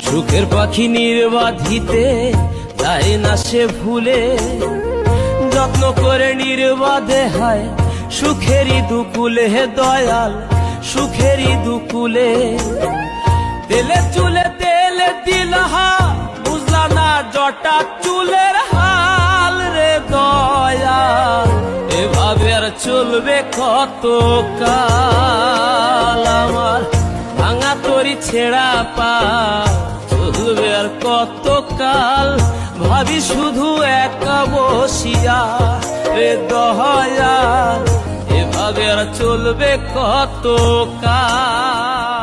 সুখের পাখি নির্বাধিতে যায় না সে ভুলে, যত্ন করে নির্বাধে হয় সুখেরই দুকুলে। হে দয়াল সুখেরই দুকুলে, তেলে চুলে তেলে দিলহা, বুঝলা না জটা চুলের হাল রে দয়াল। এভাবে আর চলবে কত কাল, আমার ভাঙা তরি ছেঁড়া পা চলবে আর কত কাল। ভাবি শুধু একা বসিয়া রে দয়াল, এভাবে আর চলবে কত কাল।